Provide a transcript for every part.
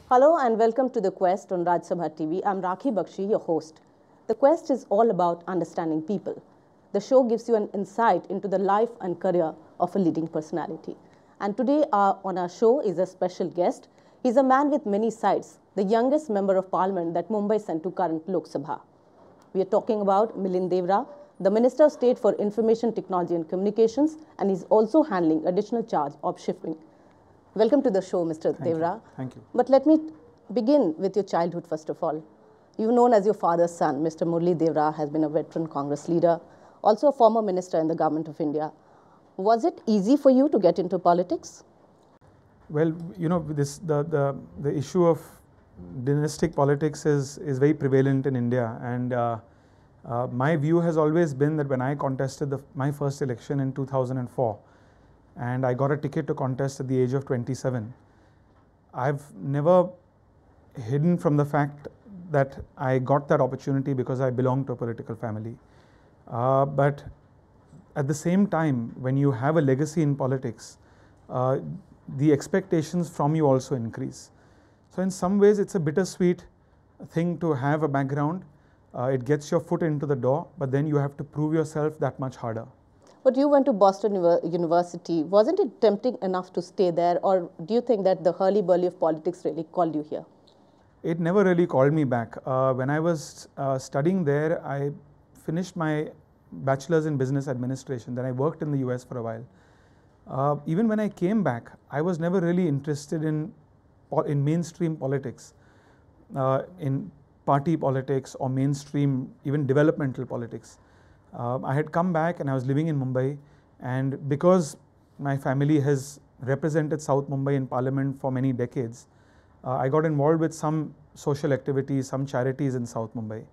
Hello and welcome to The Quest on Rajya Sabha TV. I'm Rakhee Bakshee, your host. The Quest is all about understanding people. The show gives you an insight into the life and career of a leading personality. And today on our show is a special guest. He's a man with many sides, the youngest member of parliament that Mumbai sent to current Lok Sabha. We are talking about Milind Deora, the Minister of State for Information Technology and Communications, and he's also handling additional charge of shipping. Welcome to the show, Mr. Deora. Thank you. But let me begin with your childhood, first of all. You're known as your father's son. Mr. Murli Deora has been a veteran Congress leader, also a former minister in the government of India. Was it easy for you to get into politics? Well, you know, the issue of dynastic politics is very prevalent in India, and my view has always been that when I contested my first election in 2004, and I got a ticket to contest at the age of 27, I've never hidden from the fact that I got that opportunity because I belong to a political family. But at the same time, when you have a legacy in politics, the expectations from you also increase. So in some ways, it's a bittersweet thing to have a background. It gets your foot into the door, but then you have to prove yourself that much harder. But you went to Boston University. Wasn't it tempting enough to stay there, or do you think that the hurly-burly of politics really called you here? It never really called me back. When I was studying there, I finished my bachelor's in business administration. Then I worked in the US for a while. Even when I came back, I was never really interested in mainstream politics, in party politics or mainstream, even developmental politics. I had come back and I was living in Mumbai, and because my family has represented South Mumbai in Parliament for many decades, I got involved with some social activities, some charities in South Mumbai.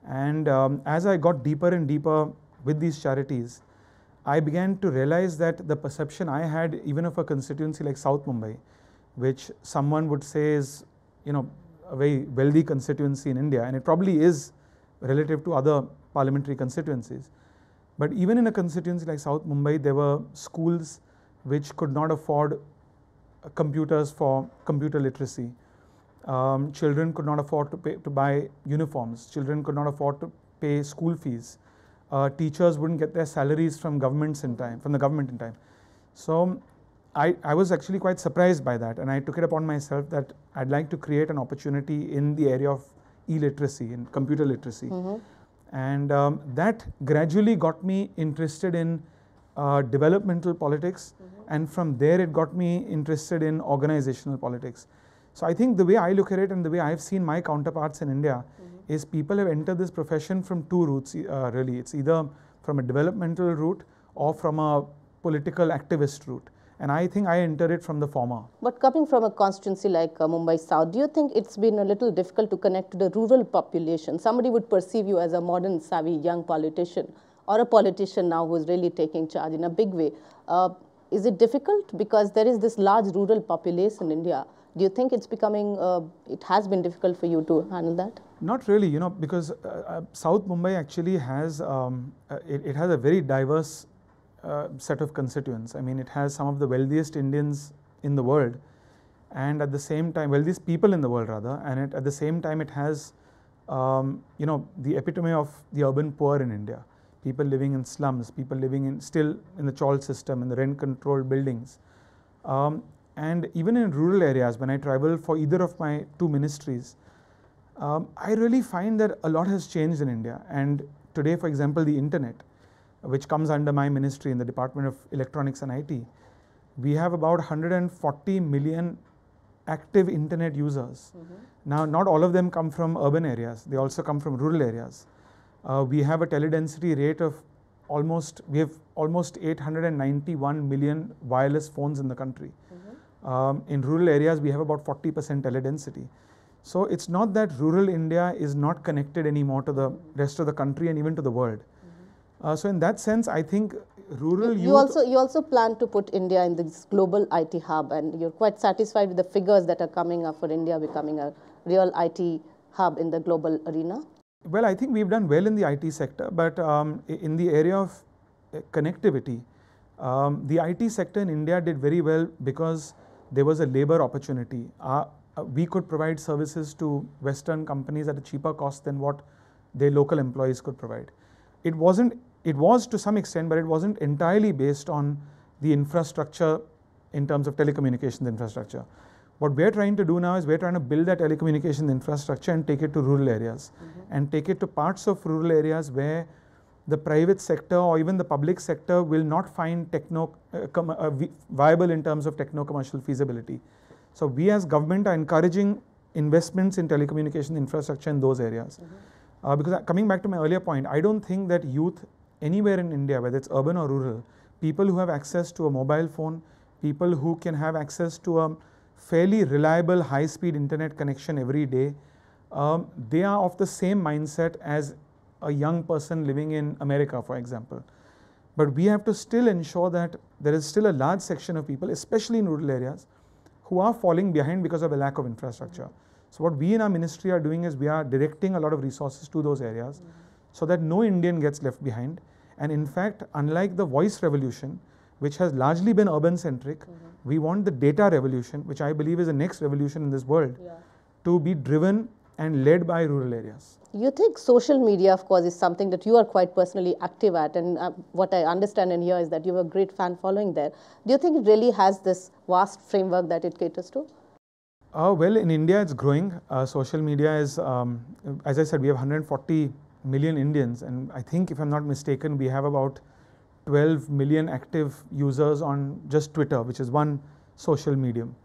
And as I got deeper and deeper with these charities, I began to realize that the perception I had even of a constituency like South Mumbai, which someone would say is, you know, a very wealthy constituency in India, and it probably is relative to other parliamentary constituencies. But even in a constituency like South Mumbai, there were schools which could not afford computers for computer literacy. Children could not afford to buy uniforms. Children could not afford to pay school fees. Teachers wouldn't get their salaries from the government in time. So I was actually quite surprised by that, and I took it upon myself that I'd like to create an opportunity in the area of e-literacy and computer literacy. And that gradually got me interested in developmental politics, and from there it got me interested in organizational politics. So I think the way I look at it and the way I've seen my counterparts in India is people have entered this profession from two routes really. It's either from a developmental route or from a political activist route. And I think I entered it from the former. But coming from a constituency like Mumbai South, do you think it's been a little difficult to connect to the rural population? Somebody would perceive you as a modern, savvy, young politician, or a politician now who's really taking charge in a big way. Is it difficult? Because there is this large rural population in India. Do you think it's becoming, it has been difficult for you to handle that? Not really, you know, because South Mumbai actually has, it has a very diverse set of constituents. I mean, it has some of the wealthiest Indians in the world, and at the same time, wealthiest people in the world rather, and at the same time it has, you know, the epitome of the urban poor in India. People living in slums, people living still in the chawl system, in the rent-controlled buildings. And even in rural areas, when I travel for either of my two ministries, I really find that a lot has changed in India. And today, for example, the internet, which comes under my ministry in the Department of Electronics and IT, we have about 140 million active internet users. Now, not all of them come from urban areas. They also come from rural areas. We have a teledensity rate of almost 891 million wireless phones in the country. In rural areas, we have about 40% teledensity. So it's not that rural India is not connected anymore to the rest of the country and even to the world. So in that sense, I think rural you also plan to put India in this global IT hub, and you're quite satisfied with the figures that are coming up for India becoming a real IT hub in the global arena? Well, I think we've done well in the IT sector, but in the area of connectivity, the IT sector in India did very well because there was a labor opportunity. we could provide services to Western companies at a cheaper cost than what their local employees could provide. It was to some extent, but it wasn't entirely based on the infrastructure in terms of telecommunications infrastructure. What we're trying to do now is we're trying to build that telecommunications infrastructure and take it to rural areas, and take it to parts of rural areas where the private sector or even the public sector will not find viable in terms of techno-commercial feasibility. So we as government are encouraging investments in telecommunication infrastructure in those areas. Because coming back to my earlier point, I don't think that youth anywhere in India, whether it's urban or rural, people who have access to a mobile phone, people who can have access to a fairly reliable high-speed internet connection every day, they are of the same mindset as a young person living in America, for example. But we have to still ensure that there is still a large section of people, especially in rural areas, who are falling behind because of a lack of infrastructure. So what we in our ministry are doing is we are directing a lot of resources to those areas so that no Indian gets left behind. And in fact, unlike the voice revolution, which has largely been urban-centric, we want the data revolution, which I believe is the next revolution in this world, to be driven and led by rural areas. You think social media, of course, is something that you are quite personally active at, and what I understand and hear is that you have a great fan following there. Do you think it really has this vast framework that it caters to? Well, in India it's growing. Social media is, as I said, we have 140 million Indians, and I think, if I'm not mistaken, we have about 12 million active users on just Twitter, which is one social medium.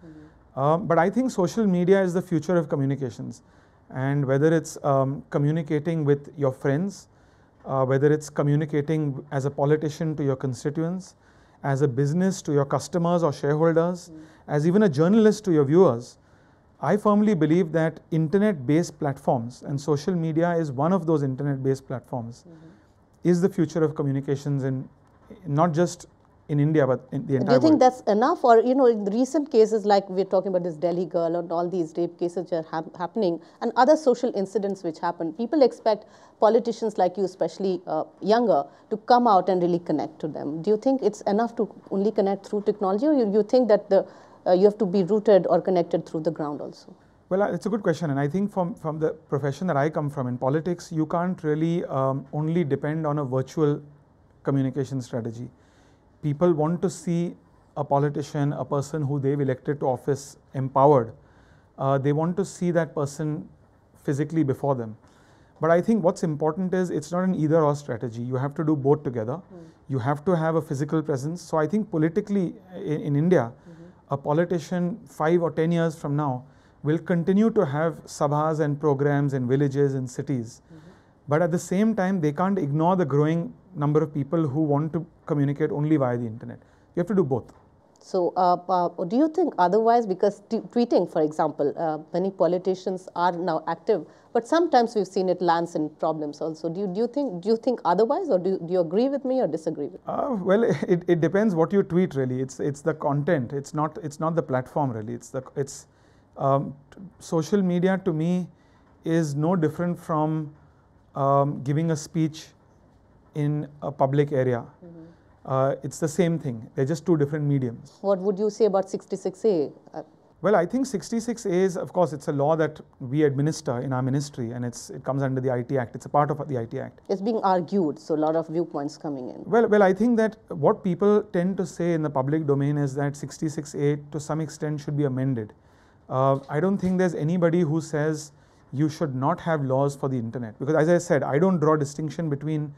But I think social media is the future of communications. And whether it's communicating with your friends, whether it's communicating as a politician to your constituents, as a business to your customers or shareholders, as even a journalist to your viewers, I firmly believe that internet-based platforms, and social media is one of those internet-based platforms, is the future of communications, in not just in India, but in the entire world. Do you think that's enough? Or, you know, in the recent cases, like we're talking about this Delhi girl and all these rape cases which are happening, and other social incidents which happen, people expect politicians like you, especially younger, to come out and really connect to them. Do you think it's enough to only connect through technology, or you think that you have to be rooted or connected through the ground also? Well, it's a good question, and I think from the profession that I come from, in politics, you can't really only depend on a virtual communication strategy. People want to see a politician, a person who they've elected to office, empowered. They want to see that person physically before them. But I think what's important is it's not an either-or strategy. You have to do both together. You have to have a physical presence. So I think politically in India, a politician 5 or 10 years from now will continue to have sabhas and programs in villages and cities. But at the same time, they can't ignore the growing number of people who want to communicate only via the internet. You have to do both. So do you think otherwise, because tweeting, for example, many politicians are now active, but sometimes we've seen it lands in problems also. Do you think otherwise, or do you agree with me or disagree with me? Well, it depends what you tweet really. It's the content. It's not the platform really. Social media to me is no different from giving a speech in a public area. It's the same thing. They're just two different mediums. What would you say about 66A? Well, I think 66A is, of course, it's a law that we administer in our ministry, and it comes under the IT Act. It's a part of the IT Act. It's being argued, so a lot of viewpoints coming in. Well, I think that what people tend to say in the public domain is that 66A to some extent should be amended. I don't think there's anybody who says you should not have laws for the internet, because as I said, I don't draw a distinction between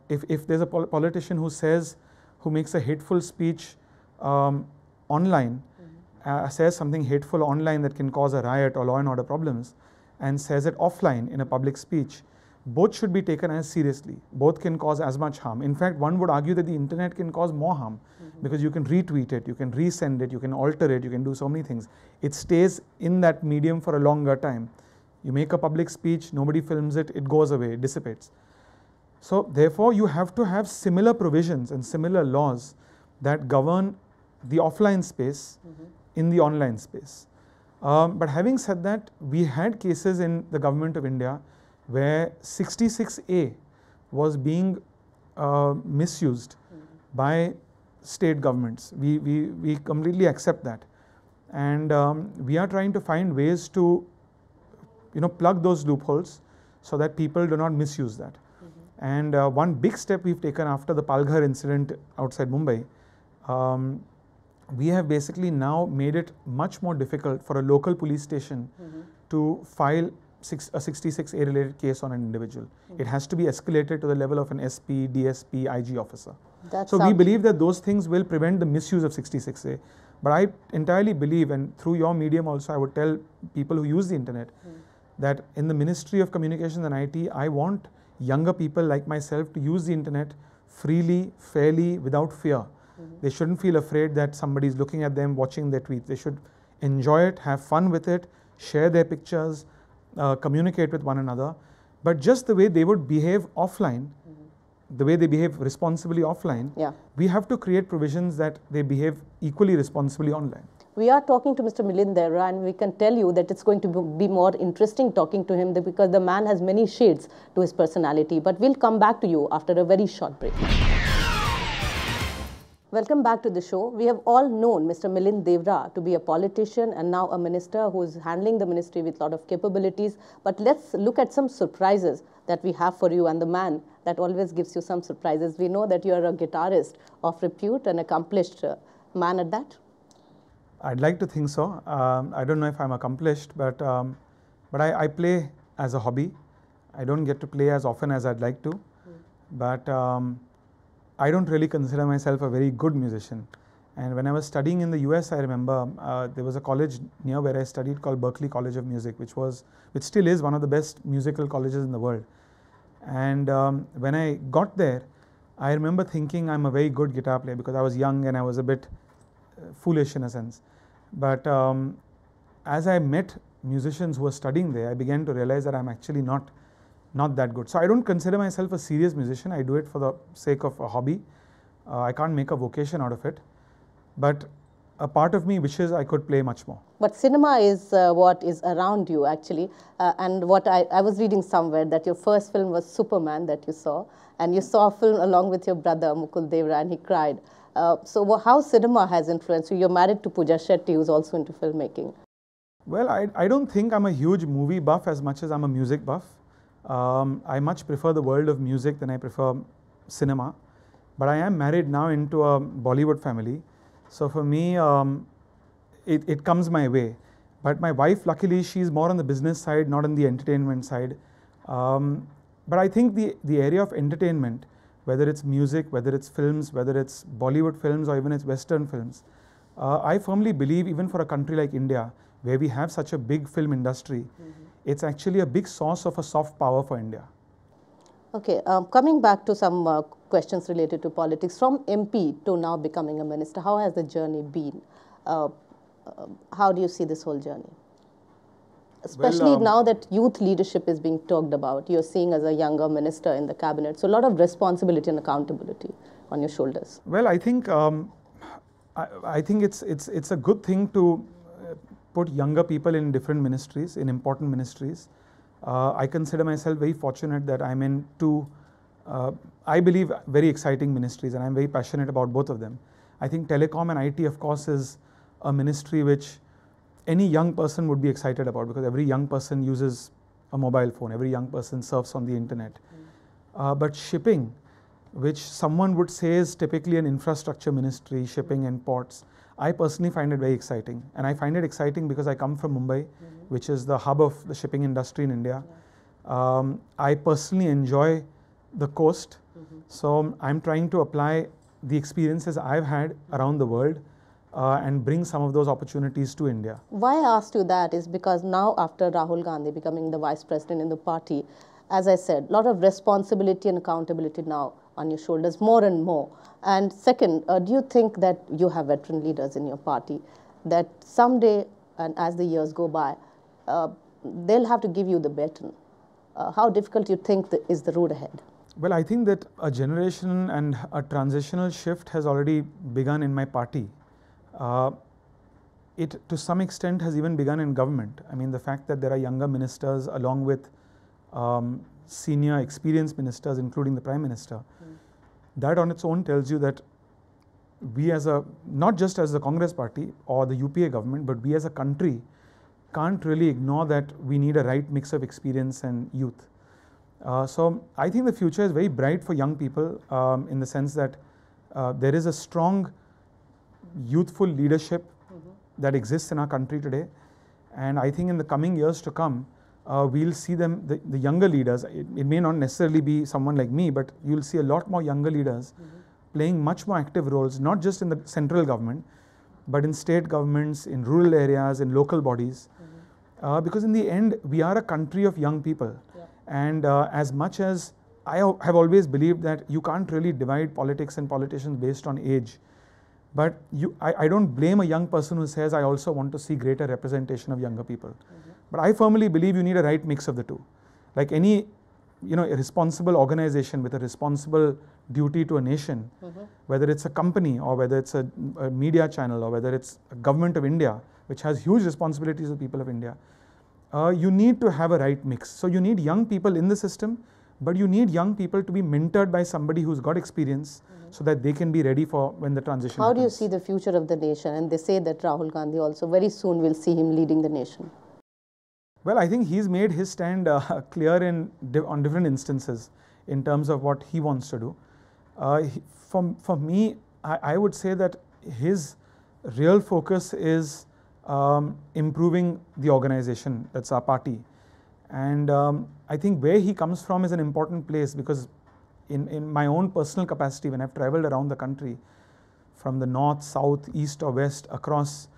if there's a politician who makes a hateful speech online, says something hateful online that can cause a riot or law and order problems, and says it offline in a public speech, both should be taken as seriously. Both can cause as much harm. In fact, one would argue that the internet can cause more harm, because you can retweet it, you can resend it, you can alter it, you can do so many things. It stays in that medium for a longer time. You make a public speech, nobody films it, it goes away, it dissipates. So therefore, you have to have similar provisions and similar laws that govern the offline space in the online space. But having said that, we had cases in the government of India where 66A was being misused by state governments. We completely accept that. and we are trying to find ways to, plug those loopholes so that people do not misuse that. And one big step we've taken after the Palghar incident outside Mumbai, we have basically now made it much more difficult for a local police station to file a 66A related case on an individual. It has to be escalated to the level of an SP, DSP, IG officer. So we believe that those things will prevent the misuse of 66A. But I entirely believe, and through your medium also, I would tell people who use the internet that in the Ministry of Communications and IT, I want younger people like myself to use the internet freely, fairly, without fear. They shouldn't feel afraid that somebody is looking at them, watching their tweets. They should enjoy it, have fun with it, share their pictures, communicate with one another. But just the way they would behave offline, the way they behave responsibly offline, we have to create provisions that they behave equally responsibly online. We are talking to Mr. Milind Deora, and we can tell you that it's going to be more interesting talking to him because the man has many shades to his personality. But we'll come back to you after a very short break. Welcome back to the show. We have all known Mr. Milind Deora to be a politician and now a minister who is handling the ministry with a lot of capabilities. But let's look at some surprises that we have for you, and the man that always gives you some surprises. We know that you are a guitarist of repute, an accomplished man at that. I'd like to think so. I don't know if I'm accomplished, but I play as a hobby. I don't get to play as often as I'd like to, but I don't really consider myself a very good musician. And when I was studying in the US, I remember there was a college near where I studied called Berklee College of Music, which still is one of the best musical colleges in the world. And when I got there, I remember thinking I'm a very good guitar player because I was young and I was a bit foolish in a sense. But as I met musicians who were studying there, I began to realize that I'm actually not that good. So I don't consider myself a serious musician. I do it for the sake of a hobby. I can't make a vocation out of it. But a part of me wishes I could play much more. But cinema is what is around you actually. And what I was reading somewhere that your first film was Superman that you saw. And you saw a film along with your brother Mukul Deora, and he cried. So how cinema has influenced you? You're married to Pooja Shetty, who's also into filmmaking. Well, I don't think I'm a huge movie buff as much as I'm a music buff. I much prefer the world of music than I prefer cinema. But I am married now into a Bollywood family. So for me, it comes my way. But my wife, luckily, she's more on the business side, not on the entertainment side. But I think the area of entertainment, whether it's music, whether it's films, whether it's Bollywood films or even it's Western films, I firmly believe even for a country like India, where we have such a big film industry, it's actually a big source of a soft power for India. Okay, coming back to some questions related to politics, from MP to now becoming a minister, how has the journey been? How do you see this whole journey? Especially now that youth leadership is being talked about, you're seeing as a younger minister in the cabinet, so a lot of responsibility and accountability on your shoulders. Well, I think it's a good thing to put younger people in different ministries, in important ministries. I consider myself very fortunate that I'm in two, I believe, very exciting ministries, and I'm very passionate about both of them. I think telecom and IT, of course, is a ministry which any young person would be excited about, because every young person uses a mobile phone, every young person surfs on the internet. But shipping, which someone would say is typically an infrastructure ministry, shipping and ports, I personally find it very exciting. And I find it exciting because I come from Mumbai, which is the hub of the shipping industry in India. I personally enjoy the coast. So I'm trying to apply the experiences I've had around the world and bring some of those opportunities to India. Why I asked you that is because now, after Rahul Gandhi becoming the vice president in the party, as I said, a lot of responsibility and accountability now on your shoulders, more and more. And second, do you think that you have veteran leaders in your party that someday, and as the years go by, they'll have to give you the baton? How difficult do you think is the road ahead? Well, I think that a generation and a transitional shift has already begun in my party. It, to some extent, has even begun in government. I mean, the fact that there are younger ministers along with senior experienced ministers, including the Prime Minister, that on its own tells you that we as a, not just as the Congress party or the UPA government, but we as a country can't really ignore that we need a right mix of experience and youth. So I think the future is very bright for young people in the sense that there is a strong youthful leadership that exists in our country today. And I think in the coming years to come, we'll see them, the younger leaders, it may not necessarily be someone like me, but you'll see a lot more younger leaders playing much more active roles, not just in the central government, but in state governments, in rural areas, in local bodies. Because in the end, we are a country of young people. And as much as I have always believed that you can't really divide politics and politicians based on age, but I don't blame a young person who says, I also want to see greater representation of younger people. But I firmly believe you need a right mix of the two. Like any a responsible organization with a responsible duty to a nation, whether it's a company or whether it's a media channel or whether it's a government of India, which has huge responsibilities to the people of India, you need to have a right mix. So you need young people in the system, but you need young people to be mentored by somebody who's got experience so that they can be ready for when the transition happens. How do you see the future of the nation? And they say that Rahul Gandhi also, very soon we'll see him leading the nation. Well, I think he's made his stand clear on different instances in terms of what he wants to do. For me, I would say that his real focus is improving the organization, that's our party. And I think where he comes from is an important place, because in my own personal capacity, when I've traveled around the country, from the north, south, east or west, across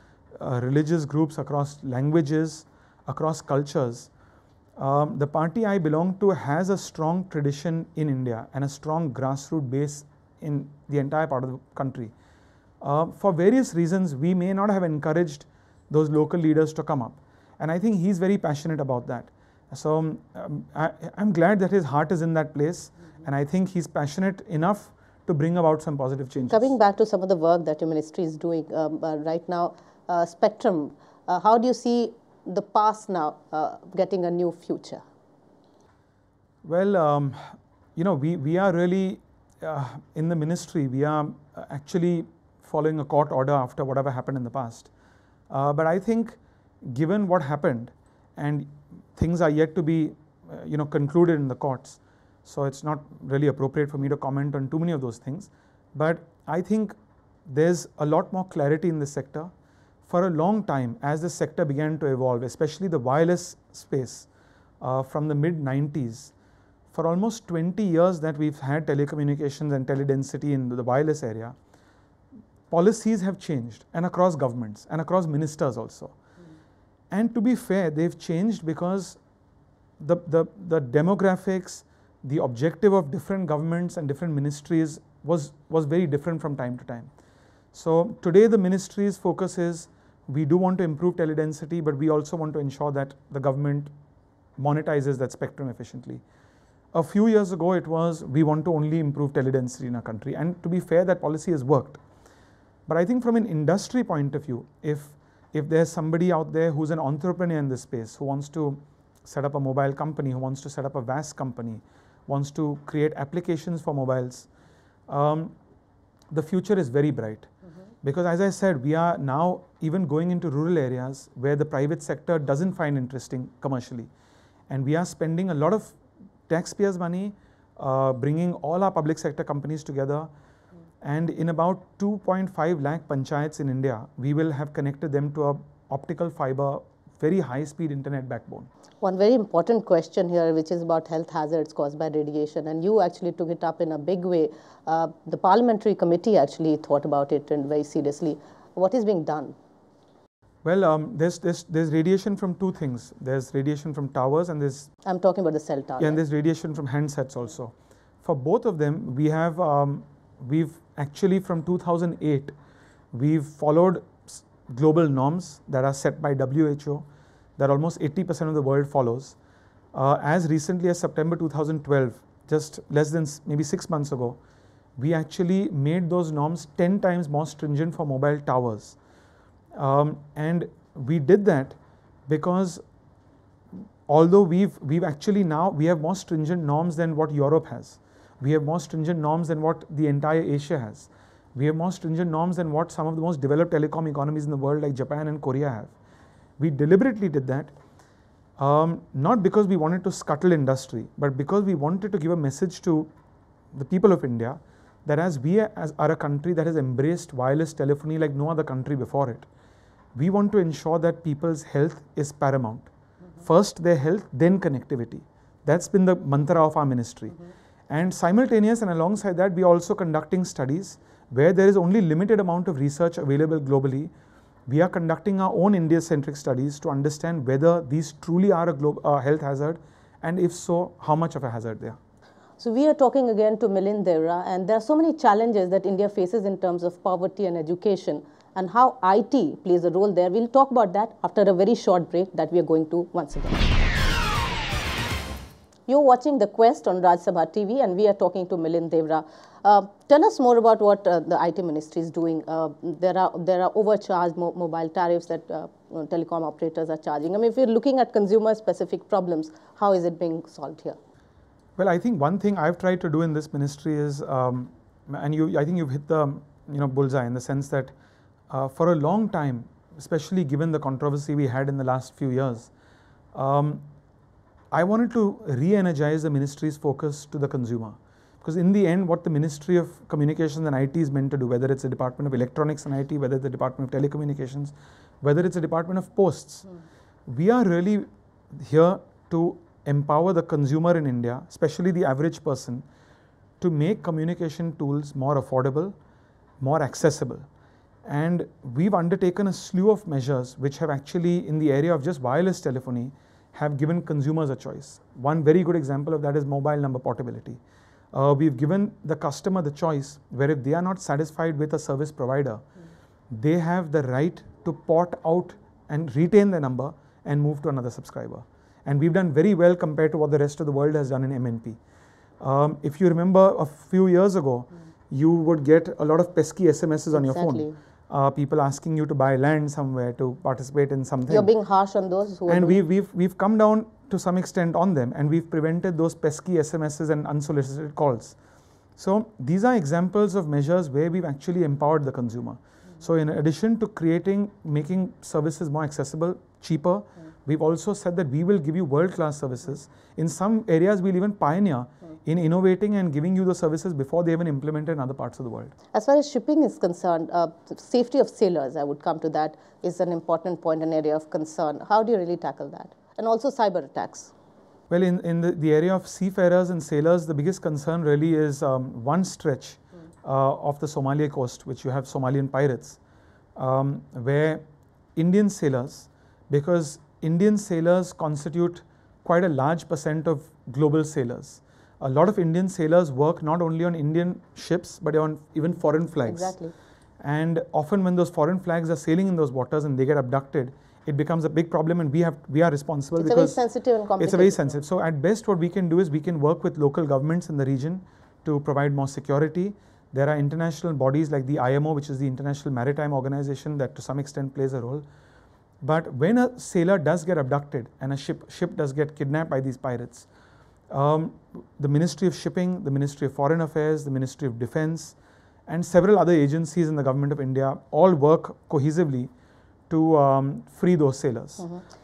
religious groups, across languages, across cultures, the party I belong to has a strong tradition in India and a strong grassroots base in the entire part of the country. For various reasons, we may not have encouraged those local leaders to come up. And I think he's very passionate about that. So I'm glad that his heart is in that place, and I think he's passionate enough to bring about some positive changes. Coming back to some of the work that your ministry is doing right now, Spectrum, how do you see the past now getting a new future? Well, we are really, in the ministry, we are actually following a court order after whatever happened in the past. But I think given what happened, and things are yet to be concluded in the courts, so it's not really appropriate for me to comment on too many of those things. But I think there's a lot more clarity in this sector. For a long time, as this sector began to evolve, especially the wireless space, from the mid-90s, for almost 20 years that we've had telecommunications and teledensity in the wireless area, policies have changed, and across governments and across ministers also. And to be fair, they've changed because the demographics, the objective of different governments and different ministries was very different from time to time. So today the ministry's focus is, we do want to improve teledensity, but we also want to ensure that the government monetizes that spectrum efficiently. A few years ago it was, we want to only improve teledensity in our country, and to be fair, that policy has worked. But I think from an industry point of view, if there's somebody out there who's an entrepreneur in this space, who wants to set up a mobile company, who wants to set up a VAS company, wants to create applications for mobiles, the future is very bright. Because as I said, we are now even going into rural areas where the private sector doesn't find interesting commercially. And we are spending a lot of taxpayers' money, bringing all our public sector companies together. And in about 2.5 lakh panchayats in India, we will have connected them to a optical fiber, very high-speed internet backbone. One very important question here, which is about health hazards caused by radiation, and you actually took it up in a big way. The parliamentary committee actually thought about it and very seriously. What is being done? Well, there's radiation from two things. There's radiation from towers, and there's... I'm talking about the cell tower. Yeah, and there's radiation from handsets also. For both of them, we have, we've actually from 2008, we've followed global norms that are set by WHO, that almost 80% of the world follows. As recently as September 2012, just less than maybe 6 months ago, we actually made those norms 10 times more stringent for mobile towers. And we did that because although we've actually now, we have more stringent norms than what Europe has. We have more stringent norms than what the entire Asia has. We have more stringent norms than what some of the most developed telecom economies in the world like Japan and Korea have. We deliberately did that, not because we wanted to scuttle industry, but because we wanted to give a message to the people of India that as we are a country that has embraced wireless telephony like no other country before it, we want to ensure that people's health is paramount. First their health, then connectivity. That's been the mantra of our ministry. And simultaneous and alongside that, we are also conducting studies where there is only limited amount of research available globally. We are conducting our own India-centric studies to understand whether these truly are a health hazard, and if so, how much of a hazard they are. So we are talking again to Milind Deora, and there are so many challenges that India faces in terms of poverty and education, and how IT plays a role there. We'll talk about that after a very short break that we are going to once again. You're watching The Quest on Rajya Sabha TV, and we are talking to Milind Deora. Tell us more about what the IT ministry is doing. There are overcharged mobile tariffs that telecom operators are charging. I mean, if you're looking at consumer-specific problems, how is it being solved here? Well, I think one thing I've tried to do in this ministry is, and I think you've hit the bullseye in the sense that for a long time, especially given the controversy we had in the last few years, I wanted to re-energize the ministry's focus to the consumer. Because in the end, what the Ministry of Communications and IT is meant to do, whether it's the Department of Electronics and IT, whether it's the Department of Telecommunications, whether it's the Department of Posts, we are really here to empower the consumer in India, especially the average person, to make communication tools more affordable, more accessible. And we've undertaken a slew of measures which have actually, in the area of just wireless telephony, have given consumers a choice. One very good example of that is mobile number portability. We've given the customer the choice where if they are not satisfied with a service provider, they have the right to port out and retain the number and move to another subscriber. And we've done very well compared to what the rest of the world has done in MNP. If you remember a few years ago, you would get a lot of pesky SMSs on your phone. People asking you to buy land somewhere, to participate in something. You're being harsh on those who and we've come down to some extent on them, and we've prevented those pesky SMSs and unsolicited calls. So these are examples of measures where we've actually empowered the consumer. So in addition to making services more accessible, cheaper, we've also said that we will give you world-class services. In some areas, we'll even pioneer in innovating and giving you the services before they even implemented in other parts of the world. As far as shipping is concerned, safety of sailors, I would come to that, is an important point, an area of concern. How do you really tackle that? And also cyber attacks. Well, in the area of seafarers and sailors, the biggest concern really is one stretch of the Somalia coast, which you have Somalian pirates, where Indian sailors, because Indian sailers constitute quite a large percent of global sailors. A lot of Indian sailors work not only on Indian ships, but on even foreign flags. Exactly. And often when those foreign flags are sailing in those waters and they get abducted, it becomes a big problem, and we are responsible. It's because a very sensitive and complicated. It's a very sensitive. So at best what we can do is we can work with local governments in the region to provide more security. There are international bodies like the IMO, which is the International Maritime Organization, that to some extent plays a role. But when a sailor does get abducted and a ship does get kidnapped by these pirates, the Ministry of Shipping, the Ministry of Foreign Affairs, the Ministry of Defence, and several other agencies in the Government of India all work cohesively to free those sailors.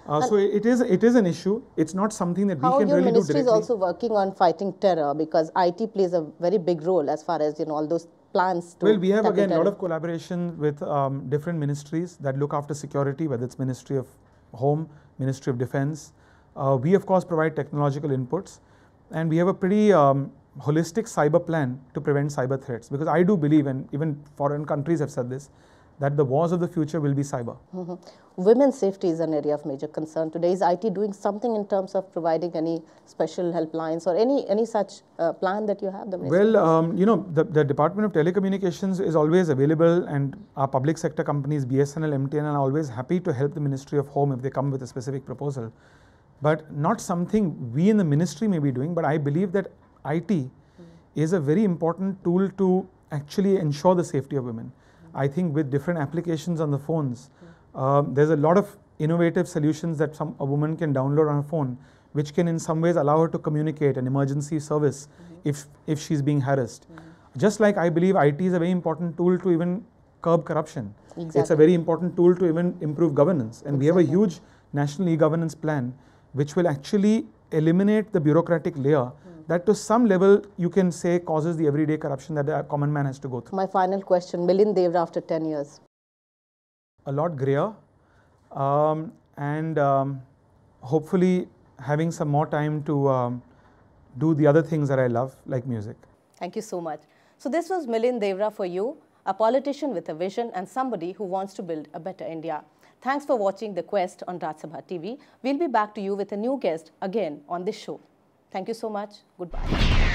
So it is an issue. It's not something that we can really do directly. How your ministry is also working on fighting terror, because IT plays a very big role as far as all those plans to. Well, we have again a lot of collaboration with different ministries that look after security, whether it's Ministry of Home, Ministry of Defence. We of course provide technological inputs, and we have a pretty holistic cyber plan to prevent cyber threats, because I do believe, and even foreign countries have said this, that the wars of the future will be cyber. Women's safety is an area of major concern today. Is IT doing something in terms of providing any special helplines or any such plan that you have? Well, the Department of Telecommunications is always available, and our public sector companies, BSNL, MTN, are always happy to help the Ministry of Home if they come with a specific proposal. But not something we in the ministry may be doing, but I believe that IT is a very important tool to actually ensure the safety of women. I think with different applications on the phones, there's a lot of innovative solutions that a woman can download on her phone, which can in some ways allow her to communicate an emergency service if she's being harassed. Just like I believe IT is a very important tool to even curb corruption. Exactly. It's a very important tool to even improve governance. And we have a huge national e-governance plan which will actually eliminate the bureaucratic layer that to some level you can say causes the everyday corruption that the common man has to go through. My final question, Milind Deora after 10 years. A lot grayer and hopefully having some more time to do the other things that I love, like music. Thank you so much. So this was Milind Deora for you, a politician with a vision and somebody who wants to build a better India. Thanks for watching The Quest on Rajya Sabha TV. We'll be back to you with a new guest again on this show. Thank you so much. Goodbye.